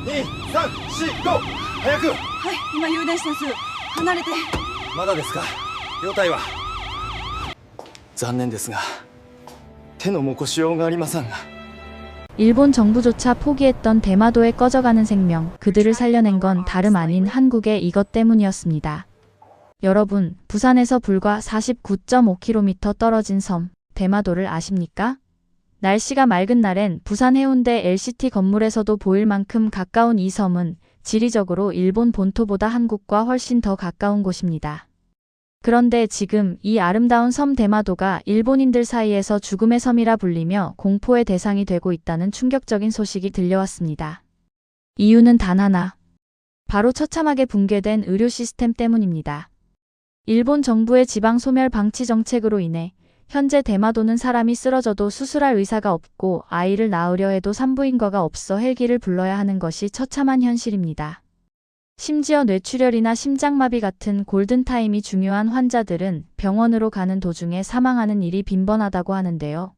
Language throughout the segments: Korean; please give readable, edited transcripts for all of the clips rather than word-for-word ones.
3、4、5、早く。はい、今誘導します。離れて。まだですか。容体は。残念ですが手の残しようがありません。 일본 정부조차 포기했던 대마도의 꺼져가는 생명, 그들을 살려낸 건 다름 아닌 한국의 이것 때문이었습니다. 여러분, 부산에서 불과 49.5km 떨어진 섬, 대마도를 아십니까? 날씨가 맑은 날엔 부산 해운대 LCT 건물에서도 보일 만큼 가까운 이 섬은 지리적으로 일본 본토보다 한국과 훨씬 더 가까운 곳입니다. 그런데 지금 이 아름다운 섬 대마도가 일본인들 사이에서 죽음의 섬이라 불리며 공포의 대상이 되고 있다는 충격적인 소식이 들려왔습니다. 이유는 단 하나. 바로 처참하게 붕괴된 의료 시스템 때문입니다. 일본 정부의 지방 소멸 방치 정책으로 인해 현재 대마도는 사람이 쓰러져도 수술할 의사가 없고 아이를 낳으려 해도 산부인과가 없어 헬기를 불러야 하는 것이 처참한 현실입니다. 심지어 뇌출혈이나 심장마비 같은 골든타임이 중요한 환자들은 병원으로 가는 도중에 사망하는 일이 빈번하다고 하는데요.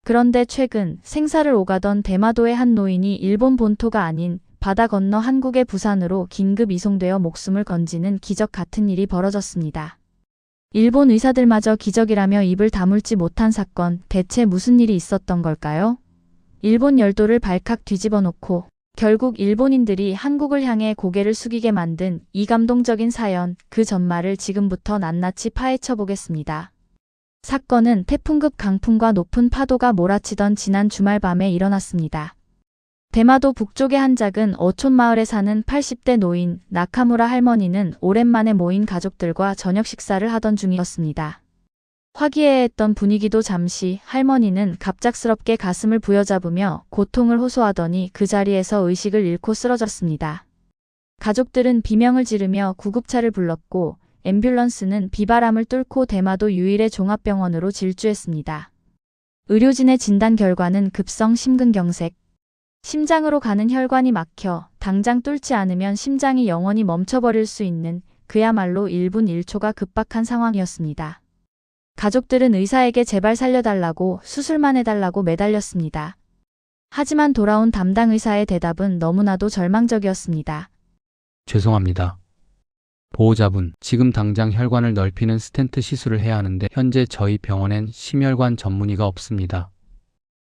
그런데 최근 생사를 오가던 대마도의 한 노인이 일본 본토가 아닌 바다 건너 한국의 부산으로 긴급 이송되어 목숨을 건지는 기적 같은 일이 벌어졌습니다. 일본 의사들마저 기적이라며 입을 다물지 못한 사건, 대체 무슨 일이 있었던 걸까요? 일본 열도를 발칵 뒤집어 놓고 결국 일본인들이 한국을 향해 고개를 숙이게 만든 이 감동적인 사연, 그 전말을 지금부터 낱낱이 파헤쳐 보겠습니다. 사건은 태풍급 강풍과 높은 파도가 몰아치던 지난 주말 밤에 일어났습니다. 대마도 북쪽의 한 작은 어촌 마을에 사는 80대 노인 나카무라 할머니는 오랜만에 모인 가족들과 저녁 식사를 하던 중이었습니다. 화기애애했던 분위기도 잠시 할머니는 갑작스럽게 가슴을 부여잡으며 고통을 호소하더니 그 자리에서 의식을 잃고 쓰러졌습니다. 가족들은 비명을 지르며 구급차를 불렀고 앰뷸런스는 비바람을 뚫고 대마도 유일의 종합병원으로 질주했습니다. 의료진의 진단 결과는 급성 심근경색. 심장으로 가는 혈관이 막혀 당장 뚫지 않으면 심장이 영원히 멈춰버릴 수 있는 그야말로 1분 1초가 급박한 상황이었습니다. 가족들은 의사에게 제발 살려달라고 수술만 해달라고 매달렸습니다. 하지만 돌아온 담당 의사의 대답은 너무나도 절망적이었습니다. 죄송합니다. 보호자분, 지금 당장 혈관을 넓히는 스텐트 시술을 해야 하는데 현재 저희 병원엔 심혈관 전문의가 없습니다.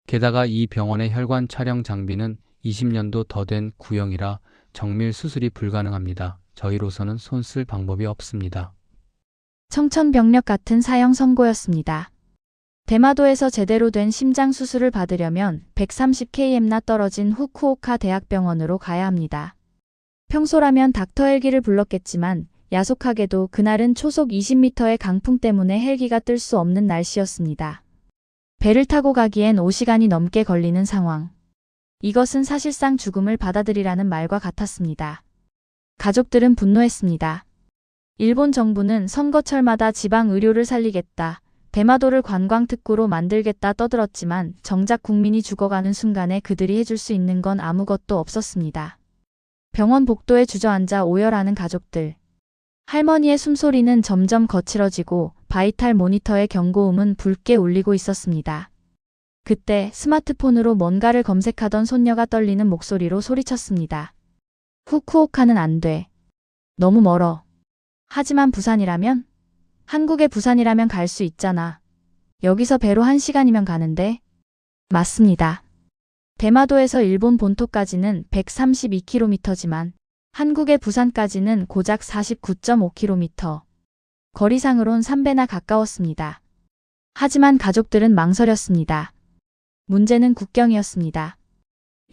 게다가 이 병원의 혈관 촬영 장비는 20년도 더 된 구형이라 정밀 수술이 불가능합니다. 저희로서는 손 쓸 방법이 없습니다. 청천벽력 같은 사형 선고였습니다. 대마도에서 제대로 된 심장 수술을 받으려면 130km나 떨어진 후쿠오카 대학병원으로 가야 합니다. 평소라면 닥터 헬기를 불렀겠지만 야속하게도 그날은 초속 20m의 강풍 때문에 헬기가 뜰 수 없는 날씨였습니다. 배를 타고 가기엔 5시간이 넘게 걸리는 상황. 이것은 사실상 죽음을 받아들이라는 말과 같았습니다. 가족들은 분노했습니다. 일본 정부는 선거철마다 지방 의료를 살리겠다, 대마도를 관광특구로 만들겠다 떠들었지만 정작 국민이 죽어가는 순간에 그들이 해줄 수 있는 건 아무것도 없었습니다. 병원 복도에 주저앉아 오열하는 가족들. 할머니의 숨소리는 점점 거칠어지고 바이탈 모니터의 경고음은 붉게 울리고 있었습니다. 그때 스마트폰으로 뭔가를 검색하던 손녀가 떨리는 목소리로 소리쳤습니다. 후쿠오카는 안 돼. 너무 멀어. 하지만 부산이라면? 한국의 부산이라면 갈 수 있잖아. 여기서 배로 1시간이면 가는데? 맞습니다. 대마도에서 일본 본토까지는 132km지만 한국의 부산까지는 고작 49.5km. 거리상으론 3배나 가까웠습니다. 하지만 가족들은 망설였습니다. 문제는 국경이었습니다.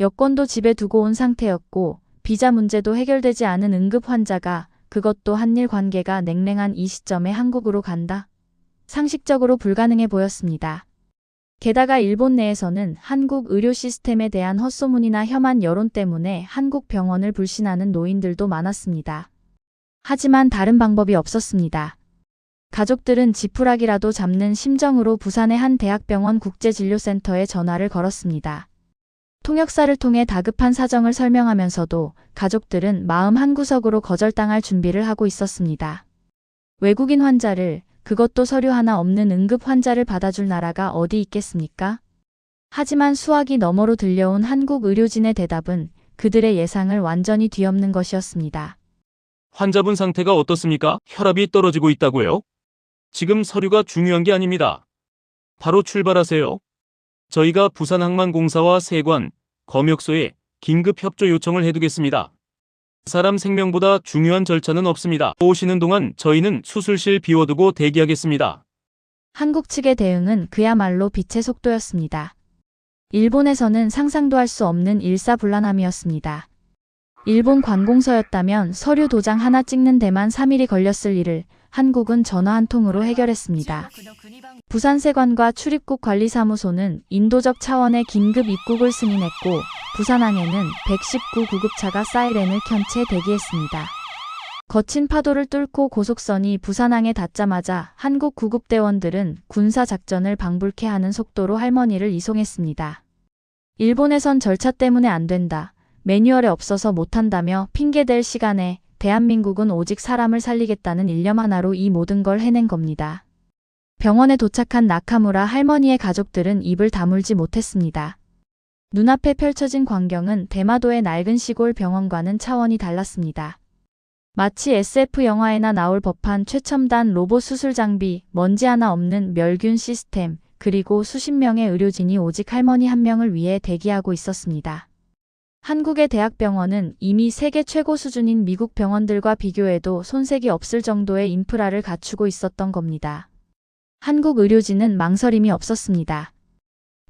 여권도 집에 두고 온 상태였고 비자 문제도 해결되지 않은 응급 환자가, 그것도 한일 관계가 냉랭한 이 시점에 한국으로 간다? 상식적으로 불가능해 보였습니다. 게다가 일본 내에서는 한국 의료 시스템에 대한 헛소문이나 혐한 여론 때문에 한국 병원을 불신하는 노인들도 많았습니다. 하지만 다른 방법이 없었습니다. 가족들은 지푸라기라도 잡는 심정으로 부산의 한 대학병원 국제진료센터에 전화를 걸었습니다. 통역사를 통해 다급한 사정을 설명하면서도 가족들은 마음 한구석으로 거절당할 준비를 하고 있었습니다. 외국인 환자를, 그것도 서류 하나 없는 응급 환자를 받아줄 나라가 어디 있겠습니까? 하지만 수화기 너머로 들려온 한국 의료진의 대답은 그들의 예상을 완전히 뒤엎는 것이었습니다. 환자분 상태가 어떻습니까? 혈압이 떨어지고 있다고요? 지금 서류가 중요한 게 아닙니다. 바로 출발하세요. 저희가 부산항만공사와 세관, 검역소에 긴급 협조 요청을 해두겠습니다. 사람 생명보다 중요한 절차는 없습니다. 오시는 동안 저희는 수술실 비워두고 대기하겠습니다. 한국 측의 대응은 그야말로 빛의 속도였습니다. 일본에서는 상상도 할 수 없는 일사불란함이었습니다. 일본 관공서였다면 서류 도장 하나 찍는 데만 3일이 걸렸을 일을 한국은 전화 한 통으로 해결했습니다. 부산세관과 출입국 관리사무소는 인도적 차원의 긴급 입국을 승인했고 부산항에는 119 구급차가 사이렌을 켠 채 대기했습니다. 거친 파도를 뚫고 고속선이 부산항에 닿자마자 한국 구급대원들은 군사작전을 방불케 하는 속도로 할머니를 이송했습니다. 일본에선 절차 때문에 안 된다, 매뉴얼에 없어서 못한다며 핑계댈 시간에 대한민국은 오직 사람을 살리겠다는 일념 하나로 이 모든 걸 해낸 겁니다. 병원에 도착한 나카무라 할머니의 가족들은 입을 다물지 못했습니다. 눈앞에 펼쳐진 광경은 대마도의 낡은 시골 병원과는 차원이 달랐습니다. 마치 SF 영화에나 나올 법한 최첨단 로봇 수술 장비, 먼지 하나 없는 멸균 시스템, 그리고 수십 명의 의료진이 오직 할머니 한 명을 위해 대기하고 있었습니다. 한국의 대학병원은 이미 세계 최고 수준인 미국 병원들과 비교해도 손색이 없을 정도의 인프라를 갖추고 있었던 겁니다. 한국 의료진은 망설임이 없었습니다.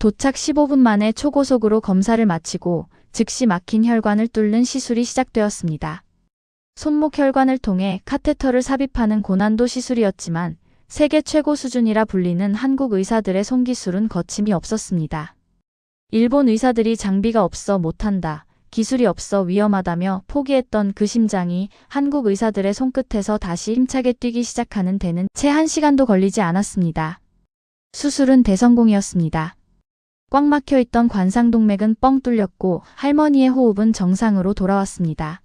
도착 15분 만에 초고속으로 검사를 마치고 즉시 막힌 혈관을 뚫는 시술이 시작되었습니다. 손목 혈관을 통해 카테터를 삽입하는 고난도 시술이었지만 세계 최고 수준이라 불리는 한국 의사들의 손기술은 거침이 없었습니다. 일본 의사들이 장비가 없어 못한다, 기술이 없어 위험하다며 포기했던 그 심장이 한국 의사들의 손끝에서 다시 힘차게 뛰기 시작하는 데는 채 1시간도 걸리지 않았습니다. 수술은 대성공이었습니다. 꽉 막혀있던 관상동맥은 뻥 뚫렸고 할머니의 호흡은 정상으로 돌아왔습니다.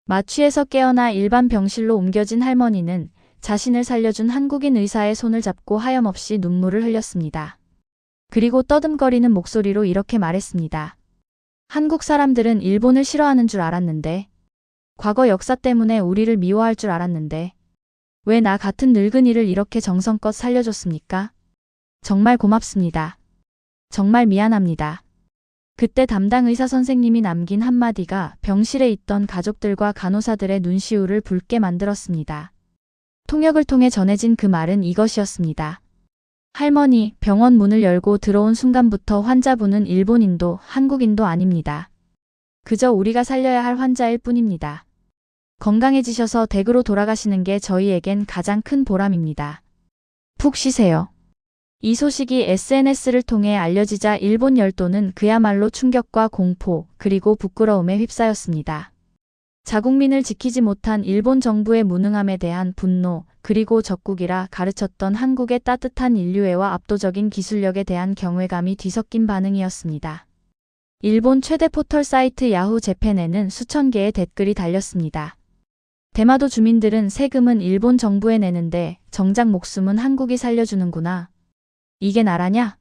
마취에서 깨어나 일반 병실로 옮겨진 할머니는 자신을 살려준 한국인 의사의 손을 잡고 하염없이 눈물을 흘렸습니다. 그리고 떠듬거리는 목소리로 이렇게 말했습니다. 한국 사람들은 일본을 싫어하는 줄 알았는데, 과거 역사 때문에 우리를 미워할 줄 알았는데, 왜 나 같은 늙은이를 이렇게 정성껏 살려줬습니까? 정말 고맙습니다. 정말 미안합니다. 그때 담당 의사 선생님이 남긴 한마디가 병실에 있던 가족들과 간호사들의 눈시울을 붉게 만들었습니다. 통역을 통해 전해진 그 말은 이것이었습니다. 할머니, 병원 문을 열고 들어온 순간부터 환자분은 일본인도 한국인도 아닙니다. 그저 우리가 살려야 할 환자일 뿐입니다. 건강해지셔서 댁으로 돌아가시는 게 저희에겐 가장 큰 보람입니다. 푹 쉬세요. 이 소식이 SNS를 통해 알려지자 일본 열도는 그야말로 충격과 공포, 그리고 부끄러움에 휩싸였습니다. 자국민을 지키지 못한 일본 정부의 무능함에 대한 분노, 그리고 적국이라 가르쳤던 한국의 따뜻한 인류애와 압도적인 기술력에 대한 경외감이 뒤섞인 반응이었습니다. 일본 최대 포털 사이트 야후 재팬에는 수천 개의 댓글이 달렸습니다. 대마도 주민들은 세금은 일본 정부에 내는데 정작 목숨은 한국이 살려주는구나. 이게 나라냐?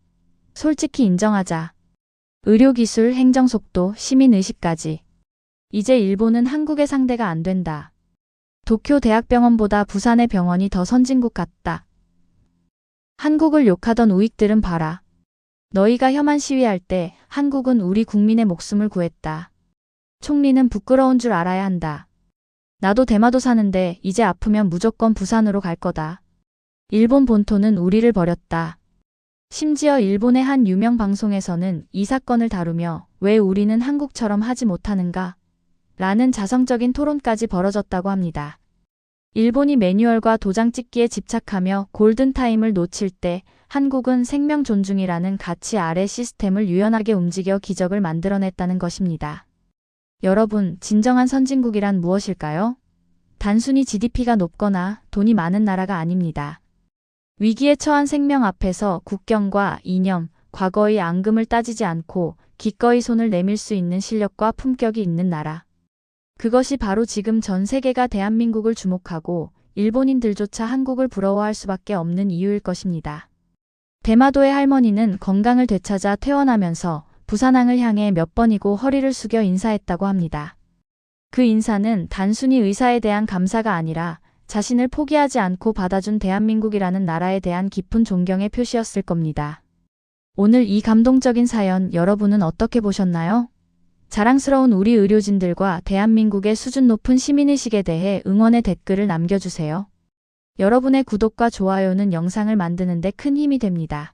솔직히 인정하자. 의료기술, 행정속도, 시민의식까지. 이제 일본은 한국의 상대가 안 된다. 도쿄 대학병원보다 부산의 병원이 더 선진국 같다. 한국을 욕하던 우익들은 봐라. 너희가 혐한 시위할 때 한국은 우리 국민의 목숨을 구했다. 총리는 부끄러운 줄 알아야 한다. 나도 대마도 사는데 이제 아프면 무조건 부산으로 갈 거다. 일본 본토는 우리를 버렸다. 심지어 일본의 한 유명 방송에서는 이 사건을 다루며 왜 우리는 한국처럼 하지 못하는가? 라는 자성적인 토론까지 벌어졌다고 합니다. 일본이 매뉴얼과 도장 찍기에 집착하며 골든타임을 놓칠 때 한국은 생명 존중이라는 가치 아래 시스템을 유연하게 움직여 기적을 만들어냈다는 것입니다. 여러분, 진정한 선진국이란 무엇일까요? 단순히 GDP가 높거나 돈이 많은 나라가 아닙니다. 위기에 처한 생명 앞에서 국경과 이념, 과거의 앙금을 따지지 않고 기꺼이 손을 내밀 수 있는 실력과 품격이 있는 나라. 그것이 바로 지금 전 세계가 대한민국을 주목하고 일본인들조차 한국을 부러워할 수밖에 없는 이유일 것입니다. 대마도의 할머니는 건강을 되찾아 퇴원하면서 부산항을 향해 몇 번이고 허리를 숙여 인사했다고 합니다. 그 인사는 단순히 의사에 대한 감사가 아니라 자신을 포기하지 않고 받아준 대한민국이라는 나라에 대한 깊은 존경의 표시였을 겁니다. 오늘 이 감동적인 사연 여러분은 어떻게 보셨나요? 자랑스러운 우리 의료진들과 대한민국의 수준 높은 시민의식에 대해 응원의 댓글을 남겨주세요. 여러분의 구독과 좋아요는 영상을 만드는 데 큰 힘이 됩니다.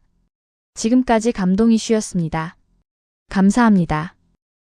지금까지 감동 이슈였습니다. 감사합니다.